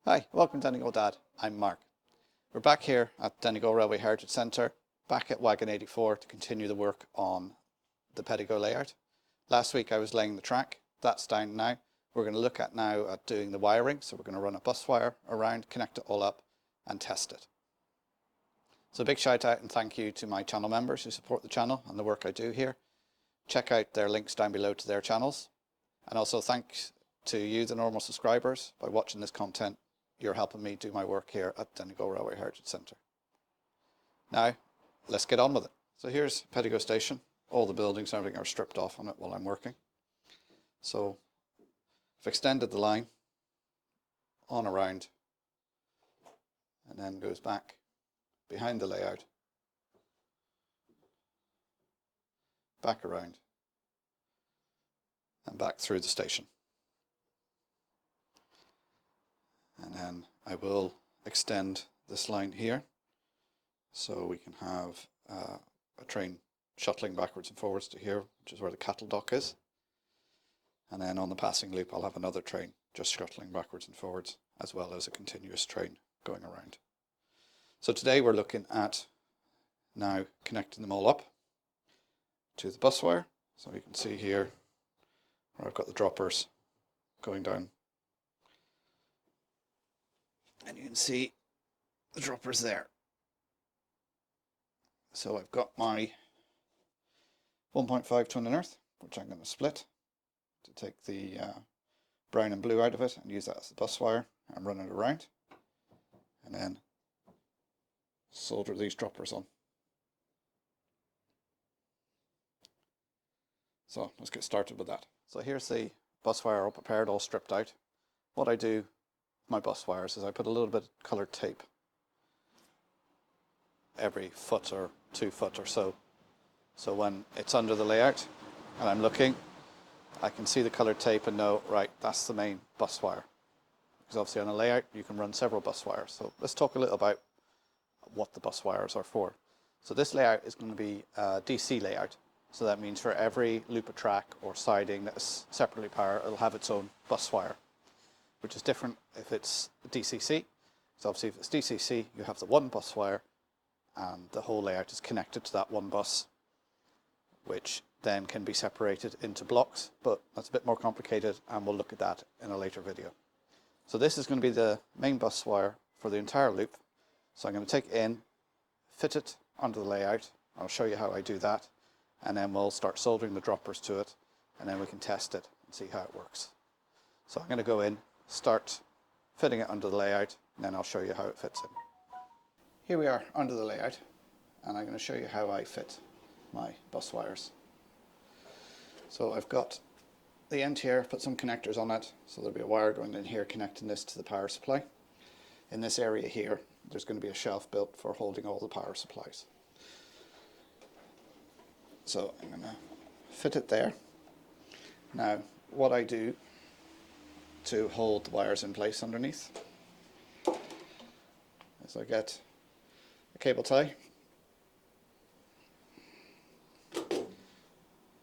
Hi, welcome to Donegal Dad. I'm Mark. We're back here at Donegal Railway Heritage Centre, back at Wagon 84 to continue the work on the Pedigo layout. Last week I was laying the track, that's down now. We're going to look at now at doing the wiring, so we're going to run a bus wire around, connect it all up and test it. So a big shout out and thank you to my channel members who support the channel and the work I do here. Check out their links down below to their channels. And also thanks to you, the normal subscribers. By watching this content, you're helping me do my work here at Donegal Railway Heritage Centre. Now, let's get on with it. So here's Pedigo Station. All the buildings and everything are stripped off on it while I'm working. So I've extended the line on around and then goes back behind the layout, back around and back through the station. And then I will extend this line here so we can have a train shuttling backwards and forwards to here, which is where the cattle dock is. And then on the passing loop I'll have another train just shuttling backwards and forwards, as well as a continuous train going around. So today we're looking at now connecting them all up to the bus wire. So you can see here where I've got the droppers going down. And you can see the droppers there. So I've got my 1.5 ton in earth, which I'm going to split to take the brown and blue out of it and use that as the bus wire and run it around. And then solder these droppers on. So let's get started with that. So here's the bus wire all prepared, all stripped out. What I do with my bus wires is I put a little bit of coloured tape every foot or 2 foot or so. So when it's under the layout and I'm looking, I can see the coloured tape and know, right, that's the main bus wire. Because obviously on a layout you can run several bus wires. So let's talk a little about what the bus wires are for. So this layout is going to be a DC layout. So that means for every loop of track or siding that is separately powered, it'll have its own bus wire, which is different if it's DCC. So obviously if it's DCC, you have the one bus wire and the whole layout is connected to that one bus, which then can be separated into blocks, but that's a bit more complicated and we'll look at that in a later video. So this is going to be the main bus wire for the entire loop. So I'm going to take it in, fit it onto the layout. I'll show you how I do that, and then we'll start soldering the droppers to it, and then we can test it and see how it works. So I'm going to go in, start fitting it under the layout, and then I'll show you how it fits in. Here we are under the layout, and I'm going to show you how I fit my bus wires. So I've got the end here, put some connectors on it, so there'll be a wire going in here connecting this to the power supply. In this area here, there's going to be a shelf built for holding all the power supplies. So I'm going to fit it there. Now, what I do to hold the wires in place underneath is I get a cable tie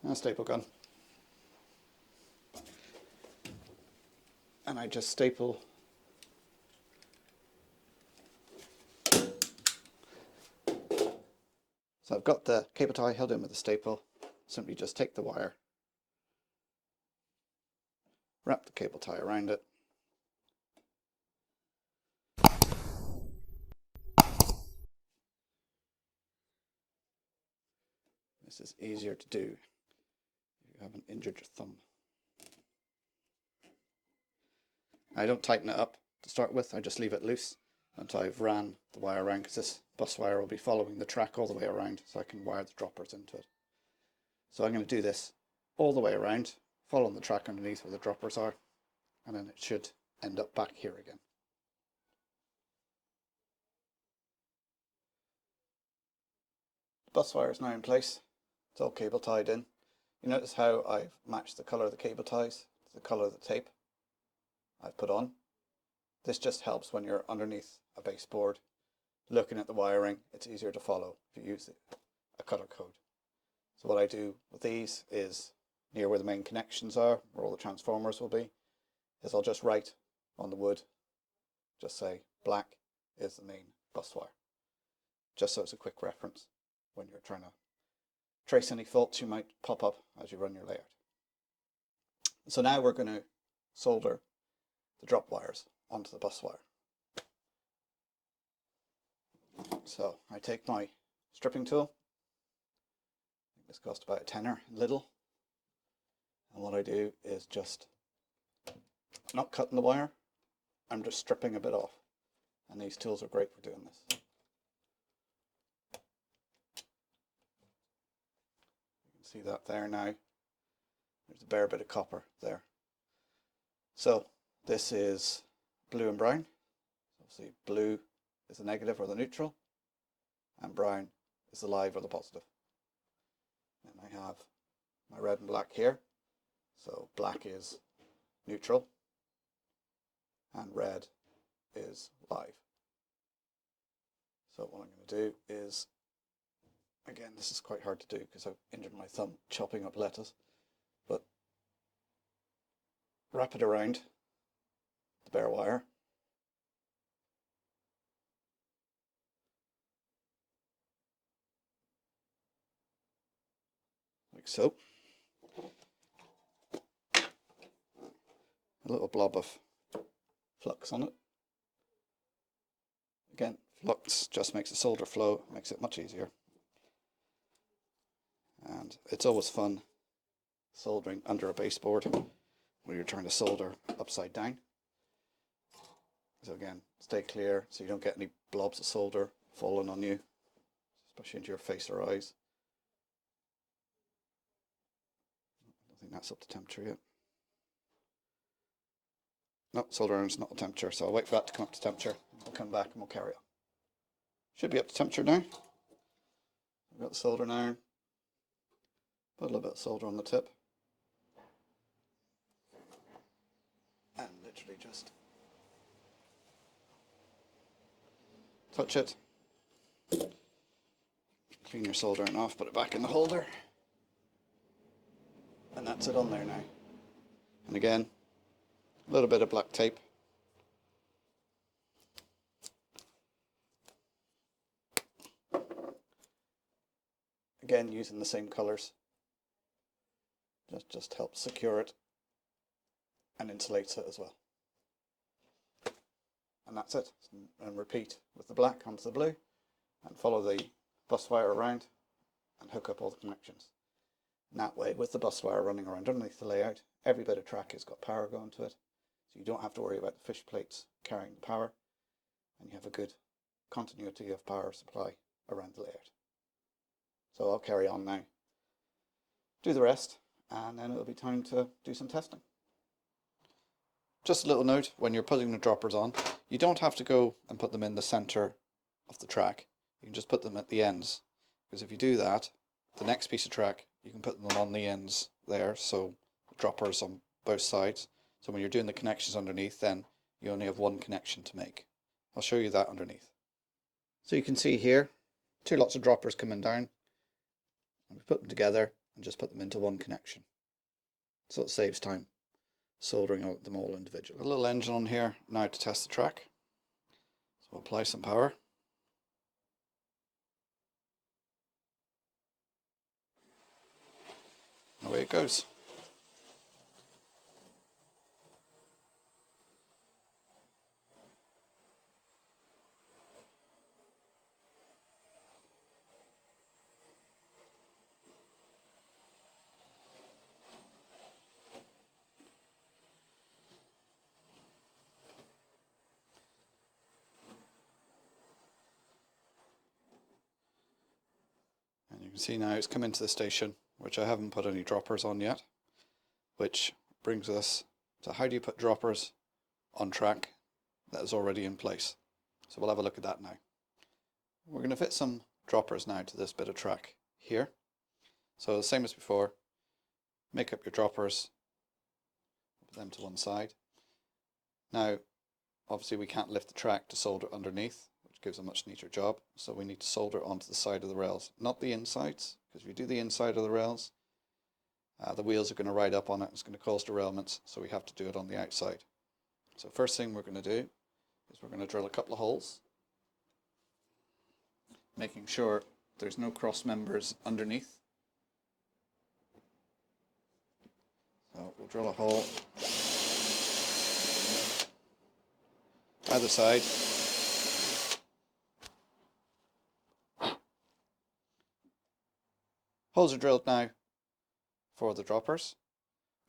and a staple gun, and I just staple So I've got the cable tie held in with a staple. Simply just take the wire, wrap the cable tie around it, this is easier to do if you haven't injured your thumb. I don't tighten it up to start with, I just leave it loose until I've ran the wire around, because this bus wire will be following the track all the way around, so I can wire the droppers into it. So I'm going to do this all the way around, following the track underneath where the droppers are, and then it should end up back here again. The bus wire is now in place, it's all cable tied in. You notice how I've matched the colour of the cable ties to the colour of the tape I've put on. This just helps when you're underneath a baseboard looking at the wiring. It's easier to follow if you use a colour code. So what I do with these is, near where the main connections are, where all the transformers will be, is I'll just write on the wood just say black is the main bus wire. Just so it's a quick reference when you're trying to trace any faults you might pop up as you run your layout. So now we're going to solder the drop wires onto the bus wire. So I take my stripping tool. This cost about a tenner in Lidl. And what I do is just not cutting the wire, I'm just stripping a bit off. And these tools are great for doing this. You can see that there now. There's a bare bit of copper there. So this is blue and brown. Obviously blue is the negative or the neutral, and brown is the live or the positive. And I have my red and black here. So black is neutral and red is live. So what I'm going to do is, again, this is quite hard to do because I've injured my thumb chopping up lettuce, but wrap it around the bare wire. Like so. A little blob of flux on it. Again, flux just makes the solder flow, makes it much easier. And it's always fun soldering under a baseboard where you're trying to solder upside down. So again, stay clear so you don't get any blobs of solder falling on you, especially into your face or eyes. I don't think that's up to temperature yet. No, soldering not at temperature, so I'll wait for that to come up to temperature. We'll come back and we'll carry on. Should be up to temperature now. I've got the soldering iron. Put a little bit of solder on the tip. And literally just touch it. Clean your soldering off, put it back in the holder. And that's it on there now. And again, a little bit of black tape. Again, using the same colours. Just helps secure it and insulates it as well. And that's it. And repeat with the black onto the blue and follow the bus wire around and hook up all the connections. And that way, with the bus wire running around underneath the layout, every bit of track has got power going to it. So you don't have to worry about the fish plates carrying the power, and you have a good continuity of power supply around the layout. So I'll carry on now, do the rest, and then it'll be time to do some testing. Just a little note, when you're putting the droppers on, you don't have to go and put them in the center of the track. You can just put them at the ends, because if you do that, the next piece of track, you can put them on the ends there, so the droppers on both sides. So when you're doing the connections underneath, then you only have one connection to make. I'll show you that underneath. So you can see here, two lots of droppers coming down. And we put them together and just put them into one connection. So it saves time soldering them all individually. A little engine on here now to test the track. So we'll apply some power. Away it goes. And you can see now it's come into the station, which I haven't put any droppers on yet, which brings us to how do you put droppers on track that is already in place. So we'll have a look at that now. We're going to fit some droppers now to this bit of track here. So the same as before, make up your droppers, put them to one side. Now obviously we can't lift the track to solder underneath, which gives a much neater job, so we need to solder onto the side of the rails, not the insides, because if you do the inside of the rails, the wheels are going to ride up on it, it's going to cause derailments, so we have to do it on the outside. So first thing we're going to do is we're going to drill a couple of holes, making sure there's no cross members underneath. So we'll drill a hole either side. Holes are drilled now for the droppers.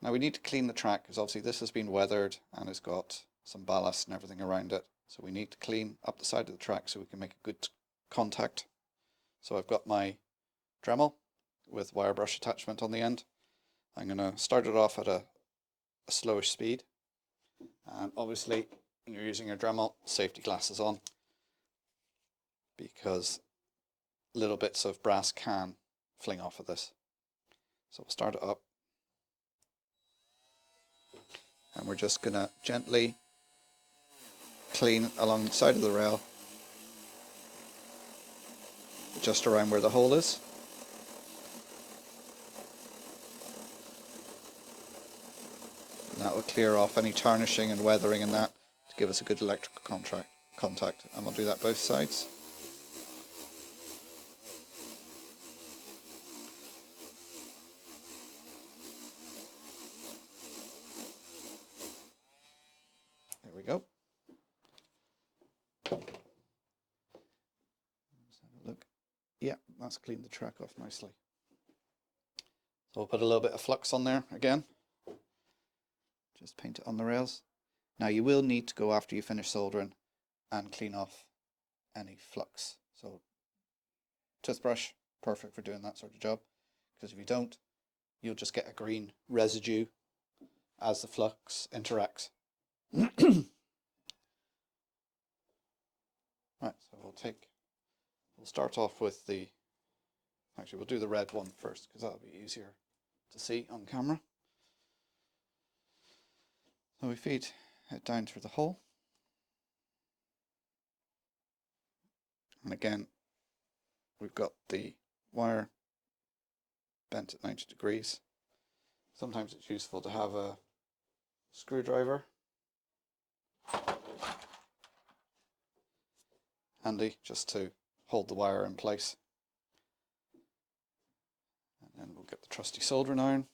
Now we need to clean the track because obviously this has been weathered and it's got some ballast and everything around it. So we need to clean up the side of the track so we can make a good contact. So I've got my Dremel with wire brush attachment on the end. I'm going to start it off at a slowish speed. And obviously when you're using your Dremel, safety glasses on, because little bits of brass can fling off of this. So we'll start it up. And we're just going to gently clean along the side of the rail, just around where the hole is. And that will clear off any tarnishing and weathering and that to give us a good electrical contact. And we'll do that both sides. There we go. Let's have a look. Yeah, that's cleaned the track off nicely. So we'll put a little bit of flux on there again. Just paint it on the rails. Now you will need to go after you finish soldering and clean off any flux. So toothbrush, perfect for doing that sort of job. Because if you don't, you'll just get a green residue as the flux interacts. Right, so we'll start off with actually we'll do the red one first because that'll be easier to see on camera. So we feed it down through the hole. And again, we've got the wire bent at 90 degrees. Sometimes it's useful to have a screwdriver handy just to hold the wire in place. And then we'll get the trusty soldering iron.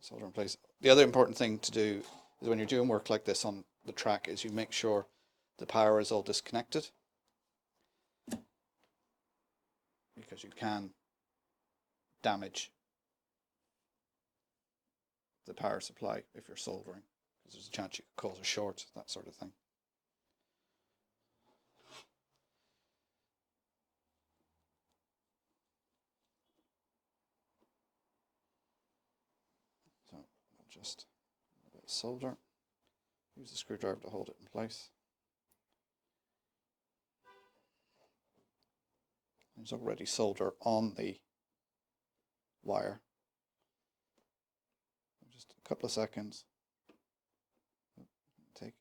Solder in place. The other important thing to do is when you're doing work like this on the track is you make sure the power is all disconnected, because you can damage the power supply if you're soldering, because there's a chance you could cause a short, that sort of thing. So we'll just a little bit of solder, use the screwdriver to hold it in place. There's already solder on the wire. Just a couple of seconds. Take.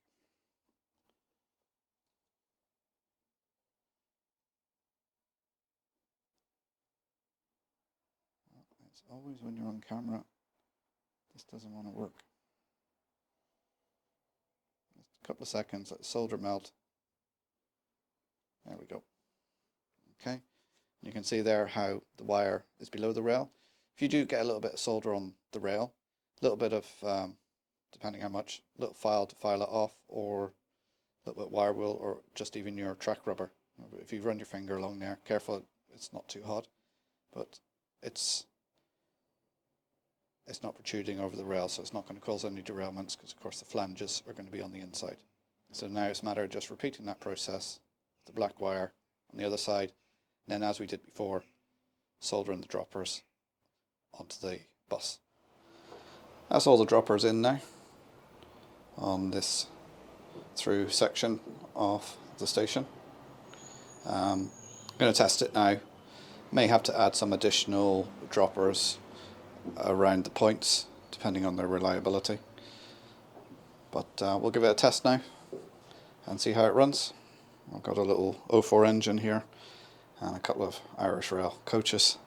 It's always when you're on camera, this doesn't want to work. Just a couple of seconds, let the solder melt. There we go. Okay. You can see there how the wire is below the rail. If you do get a little bit of solder on the rail, a little bit of, depending how much, a little file to file it off, or a little bit of wire wool, or just even your track rubber. If you run your finger along there, careful it's not too hot, but it's not protruding over the rail, so it's not going to cause any derailments, because of course the flanges are going to be on the inside. So now it's a matter of just repeating that process, the black wire on the other side, and then as we did before, soldering the droppers onto the bus. That's all the droppers in now on this through section of the station. I'm going to test it now. May have to add some additional droppers around the points depending on their reliability, but we'll give it a test now and see how it runs. I've got a little 04 engine here and a couple of Irish Rail coaches,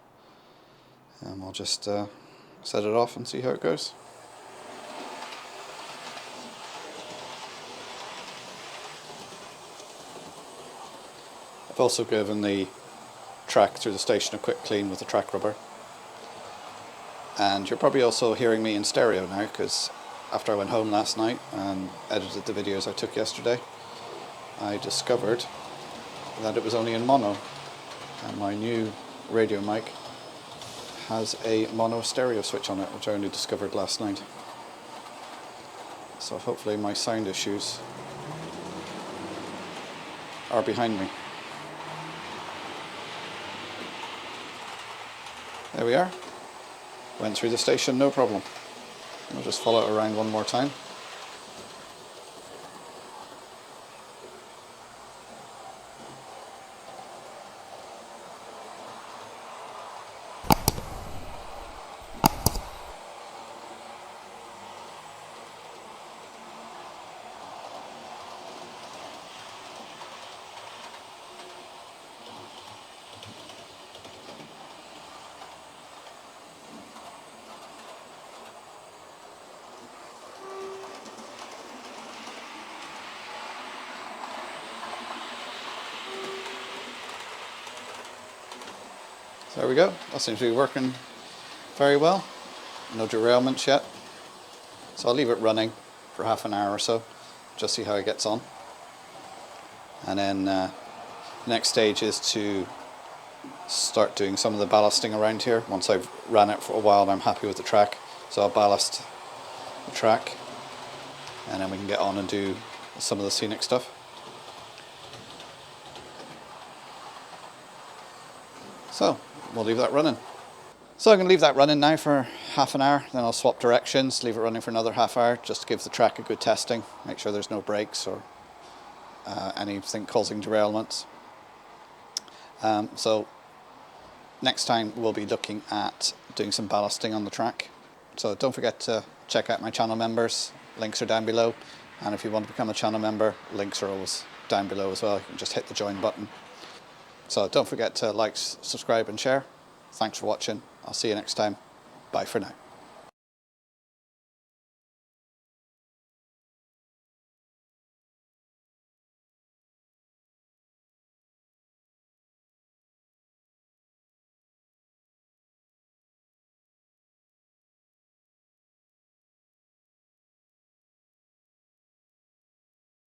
and we'll just set it off and see how it goes. also given the track through the station a quick clean with the track rubber. And you're probably also hearing me in stereo now, because after I went home last night and edited the videos I took yesterday, I discovered that it was only in mono, and my new radio mic has a mono stereo switch on it, which I only discovered last night. So hopefully my sound issues are behind me. There we are. Went through the station, no problem. I'll just follow it around one more time. So there we go, that seems to be working very well. No derailments yet. So I'll leave it running for half an hour or so, just see how it gets on. And then the next stage is to start doing some of the ballasting around here. Once I've ran it for a while and I'm happy with the track, so I'll ballast the track, and then we can get on and do some of the scenic stuff. So we'll leave that running. So I'm going to leave that running now for half an hour, then I'll swap directions, leave it running for another half hour, just to give the track a good testing, make sure there's no brakes or anything causing derailments. So next time we'll be looking at doing some ballasting on the track. So don't forget to check out my channel members, links are down below, and if you want to become a channel member, links are always down below as well. You can just hit the join button. So don't forget to like, subscribe and share. Thanks for watching. I'll see you next time. Bye for now.